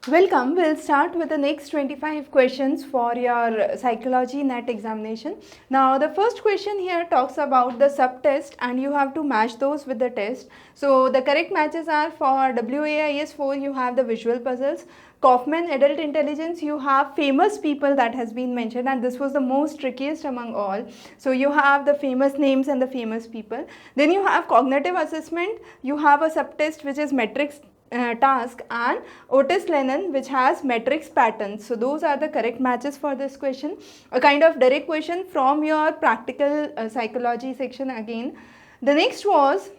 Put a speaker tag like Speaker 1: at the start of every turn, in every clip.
Speaker 1: Welcome. We'll start with the next 25 questions for your psychology NET examination. Now the first question here talks about the subtest and you have to match those with the test. So the correct matches are for WAIS 4 you have the visual puzzles. Kaufman adult intelligence you have famous people that has been mentioned, and this was the most trickiest among all. So you have the famous names and the famous people. Then you have cognitive assessment, you have a subtest which is metrics task, and Otis Lennon which has matrix patterns. So those are the correct matches for this question, a kind of direct question from your practical psychology section again. The next was,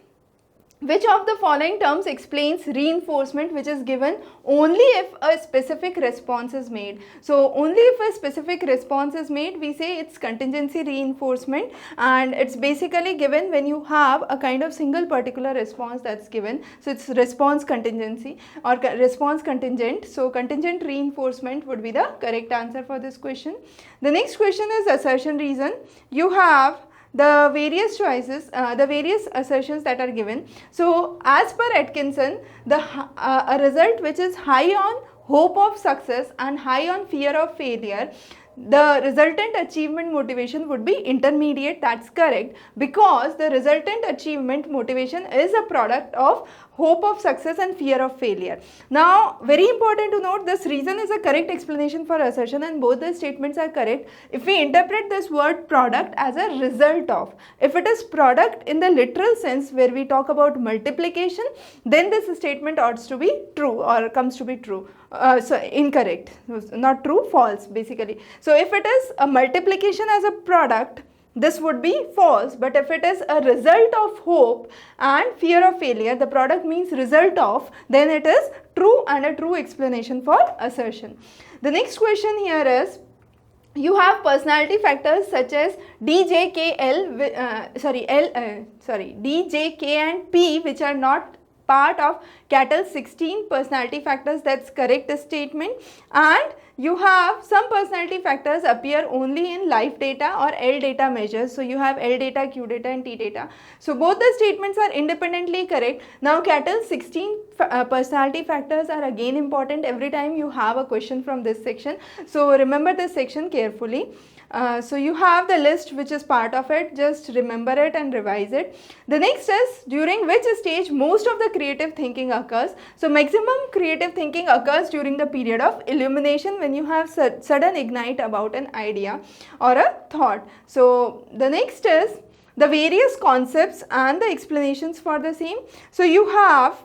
Speaker 1: which of the following terms explains reinforcement, which is given only if a specific response is made. So only if a specific response is made, we say it's contingency reinforcement, and it's basically given when you have a kind of single particular response that's given. So it's response contingency or response contingent. So contingent reinforcement would be the correct answer for this question. The next question is assertion reason. You have the various choices, the various assertions that are given. So as per Atkinson, a result which is high on hope of success and high on fear of failure, the resultant achievement motivation would be intermediate. That's correct, because the resultant achievement motivation is a product of hope of success and fear of failure. Now very important to note, this reason is a correct explanation for assertion and both the statements are correct if we interpret this word product as a result of. If it is product in the literal sense where we talk about multiplication, then this statement ought to be true or comes to be true. So incorrect, not true, false basically. So if it is a multiplication as a product, this would be false, but if it is a result of hope and fear of failure, the product means result of, then it is true and a true explanation for assertion. The next question here is, you have personality factors such as D, J, K, D, J, K and P which are not part of Cattell's 16 personality factors. That's correct statement. And you have some personality factors appear only in life data or L data measures. So you have L data, Q data and T data. So both the statements are independently correct. Now Cattell's 16 personality factors are again important every time you have a question from this section. So remember this section carefully. So you have the list which is part of it, just remember it and revise it. The next is, during which stage most of the creative thinking occurs. So maximum creative thinking occurs during the period of illumination, when you have sudden ignite about an idea or a thought. So the next is the various concepts and the explanations for the same. So you have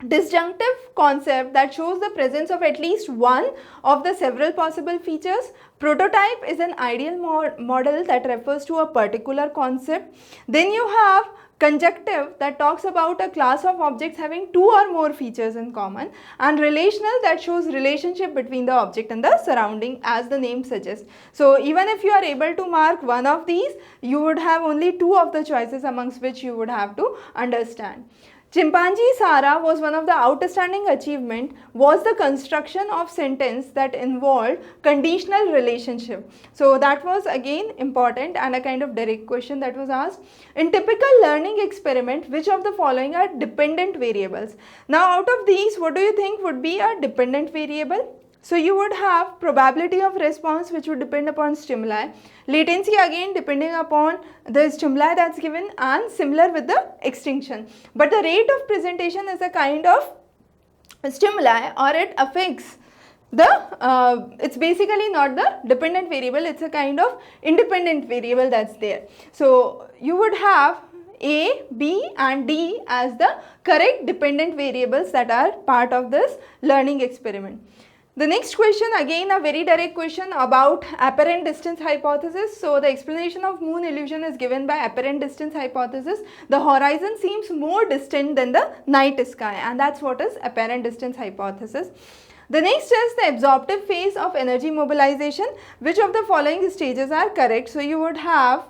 Speaker 1: disjunctive concept that shows the presence of at least one of the several possible features. Prototype is an ideal model that refers to a particular concept. Then you have conjunctive that talks about a class of objects having two or more features in common, and relational that shows relationship between the object and the surrounding, as the name suggests. So even if you are able to mark one of these, you would have only two of the choices amongst which you would have to understand. Chimpanzee Sara was one of the outstanding achievement was the construction of sentence that involved conditional relationship. So that was again important and a kind of direct question that was asked. In typical learning experiment, which of the following are dependent variables? Now out of these, what do you think would be a dependent variable? So you would have probability of response which would depend upon stimuli, latency again depending upon the stimuli that's given, and similar with the extinction. But the rate of presentation is a kind of stimuli, or it affects the, it's basically not the dependent variable, it's a kind of independent variable that's there. So you would have A, B and D as the correct dependent variables that are part of this learning experiment. The next question, again a very direct question about apparent distance hypothesis. So the explanation of moon illusion is given by apparent distance hypothesis. The horizon seems more distant than the night sky, and that's what is apparent distance hypothesis. The next is the absorptive phase of energy mobilization. Which of the following stages are correct? So you would have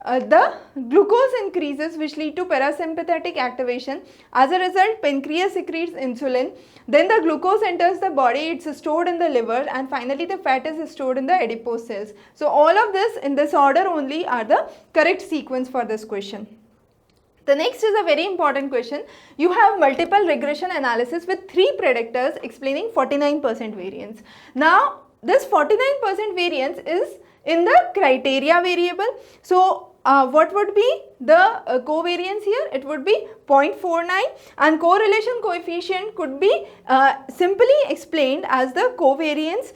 Speaker 1: the glucose increases which lead to parasympathetic activation. As a result, pancreas secretes insulin. Then the glucose enters the body, it's stored in the liver, and finally the fat is stored in the adipose cells. So all of this in this order only are the correct sequence for this question. The next is a very important question. You have multiple regression analysis with 3 predictors explaining 49% variance. Now, this 49% variance is in the criteria variable. So, what would be the covariance here? It would be 0.49, and correlation coefficient could be simply explained as the covariance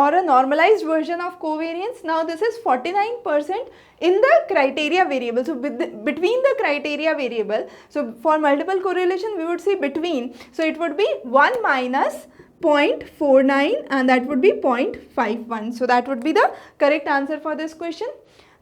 Speaker 1: or a normalized version of covariance. Now, this is 49% in the criteria variable. So, between the criteria variable, so for multiple correlation we would say between, so it would be 1 minus 0.49 and that would be 0.51. So, that would be the correct answer for this question.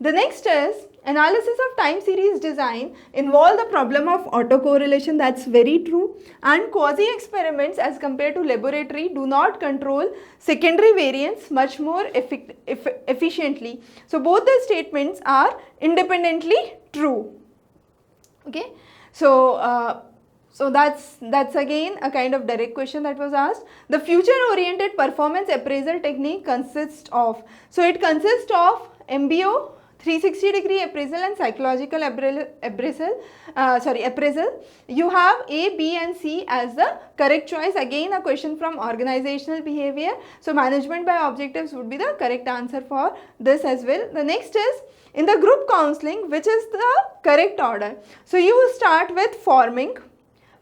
Speaker 1: The next is analysis of time series design involve the problem of autocorrelation. That's very true. And quasi experiments as compared to laboratory do not control secondary variance much more efficiently. So, both the statements are independently true. Okay. So, that's again a kind of direct question that was asked. The future oriented performance appraisal technique consists of, so it consists of MBO, 360-degree appraisal and psychological appraisal. You have A, B and C as the correct choice. Again a question from organizational behavior. So, management by objectives would be the correct answer for this as well. The next is in the group counseling, which is the correct order. So, you start with forming,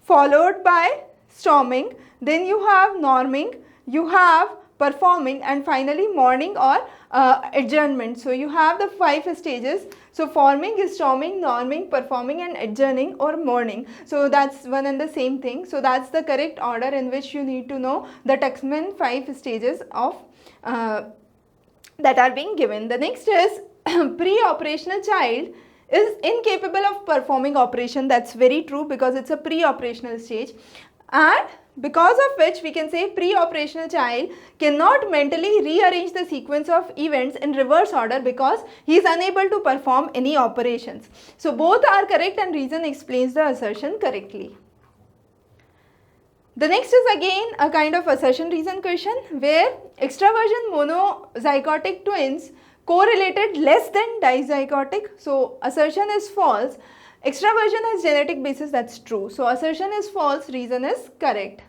Speaker 1: followed by storming, then you have norming, you have performing, and finally mourning or adjournment. So, you have the 5 stages. So, forming is storming, norming, performing and adjourning or mourning. So, that's one and the same thing. So, that's the correct order in which you need to know the Tuxman 5 stages of that are being given. The next is pre-operational child is incapable of performing operation. That's very true because it's a pre-operational stage, and because of which we can say pre-operational child cannot mentally rearrange the sequence of events in reverse order because he is unable to perform any operations. So, both are correct and reason explains the assertion correctly. The next is again a kind of assertion reason question where extraversion monozygotic twins correlated less than dizygotic. So, assertion is false. Extraversion has genetic basis, that's true. So, assertion is false, reason is correct.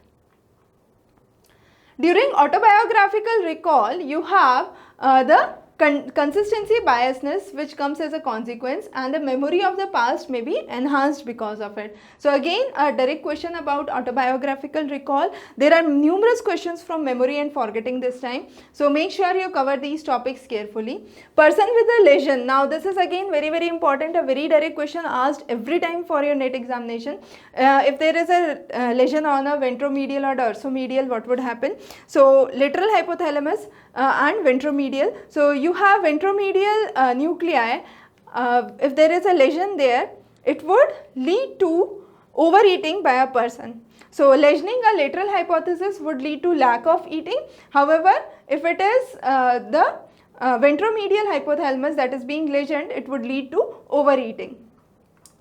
Speaker 1: During autobiographical recall, you have the consistency biasness which comes as a consequence, and the memory of the past may be enhanced because of it. So, again a direct question about autobiographical recall. There are numerous questions from memory and forgetting this time. So, make sure you cover these topics carefully. Person with a lesion. Now, this is again very important, a very direct question asked every time for your NET examination. If there is a lesion on a ventromedial or dorsomedial, what would happen? So, lateral hypothalamus and ventromedial. So, you have ventromedial nuclei. If there is a lesion there, it would lead to overeating by a person. So, lesioning a lateral hypothesis would lead to lack of eating. However, if it is the ventromedial hypothalamus that is being lesioned, it would lead to overeating.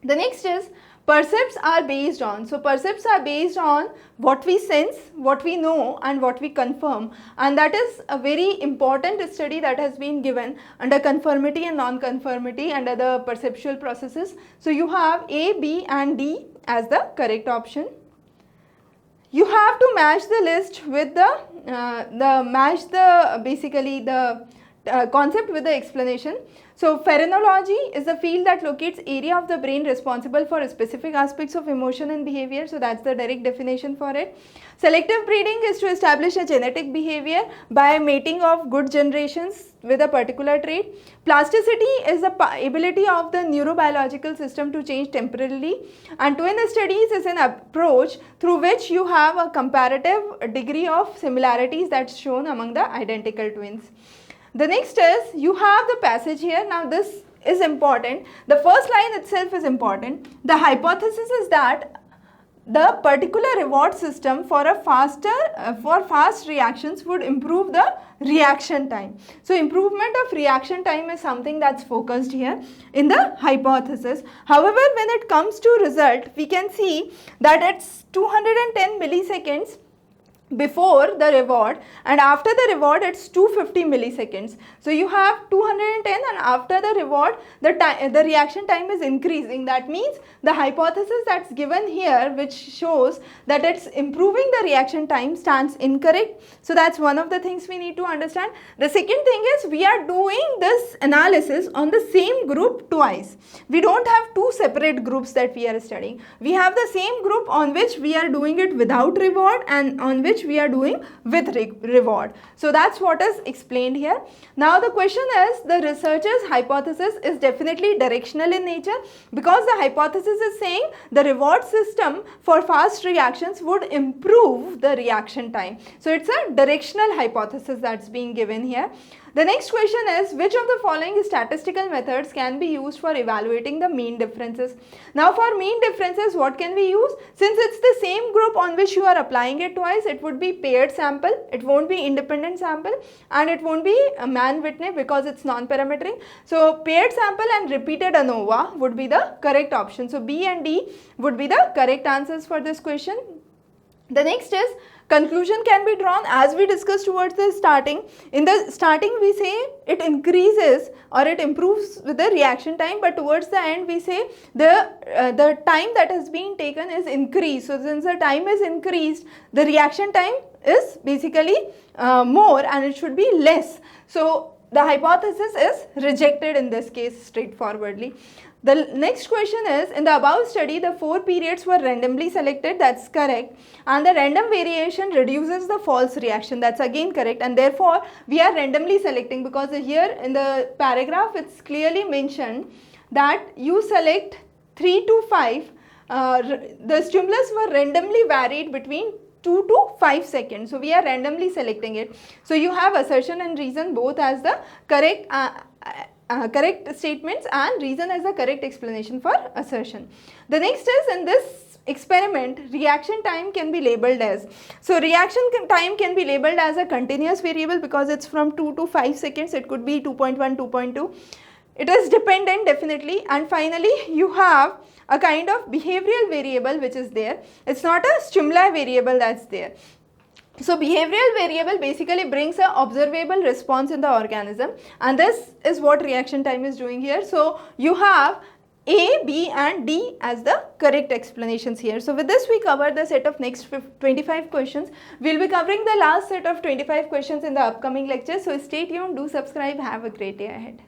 Speaker 1: The next is percepts are based on. So, percepts are based on what we sense, what we know and what we confirm, and that is a very important study that has been given under conformity and non-conformity under the perceptual processes. So, you have A, B and D as the correct option. You have to match the list with the concept with the explanation. So, phrenology is the field that locates area of the brain responsible for specific aspects of emotion and behavior. So, that's the direct definition for it. Selective breeding is to establish a genetic behavior by mating of good generations with a particular trait. Plasticity is the ability of the neurobiological system to change temporarily, and twin studies is an approach through which you have a comparative degree of similarities that's shown among the identical twins. The next is you have the passage here. Now, this is important. The first line itself is important. The hypothesis is that the particular reward system for a fast reactions would improve the reaction time. So, improvement of reaction time is something that's focused here in the hypothesis. However, when it comes to result, we can see that it's 210 milliseconds before the reward, and after the reward it's 250 milliseconds. So you have 210, and after the reward the reaction time is increasing. That means the hypothesis that's given here, which shows that it's improving the reaction time, stands incorrect. So that's one of the things we need to understand. The second thing is, we are doing this analysis on the same group twice. We don't have two separate groups that we are studying. We have the same group on which we are doing it without reward, and on which we are doing with reward. So that's what is explained here. Now the question is, the researcher's hypothesis is definitely directional in nature, because the hypothesis is saying the reward system for fast reactions would improve the reaction time. So it's a directional hypothesis that's being given here. The next question is, which of the following statistical methods can be used for evaluating the mean differences? Now for mean differences, what can we use? Since it's the same group on which you are applying it twice, it would be paired sample, it won't be independent sample, and it won't be a man-Whitney because it's non-parametric. So paired sample and repeated ANOVA would be the correct option. So B and D would be the correct answers for this question. The next is, conclusion can be drawn as we discussed towards the starting. In the starting we say it increases or it improves with the reaction time, but towards the end we say the time that has been taken is increased. So since the time is increased, the reaction time is basically more, and it should be less. So the hypothesis is rejected in this case straightforwardly. The next question is, in the above study, the 4 periods were randomly selected. That's correct. And the random variation reduces the false reaction. That's again correct. And therefore, we are randomly selecting, because here in the paragraph, it's clearly mentioned that you select 3 to 5. The stimulus were randomly varied between 2 to 5 seconds. So we are randomly selecting it. So you have assertion and reason both as the correct correct statements, and reason as the correct explanation for assertion. The next is, in this experiment, reaction time can be labeled as, so reaction time can be labeled as a continuous variable because it's from 2 to 5 seconds. It could be 2.1, 2.2. It is dependent definitely. And finally, you have a kind of behavioral variable which is there. It's not a stimuli variable that's there. So behavioral variable basically brings an observable response in the organism, and this is what reaction time is doing here. So you have A, B and D as the correct explanations here. So with this we cover the set of next 25 questions. We'll be covering the last set of 25 questions in the upcoming lecture. So stay tuned, do subscribe, have a great day ahead.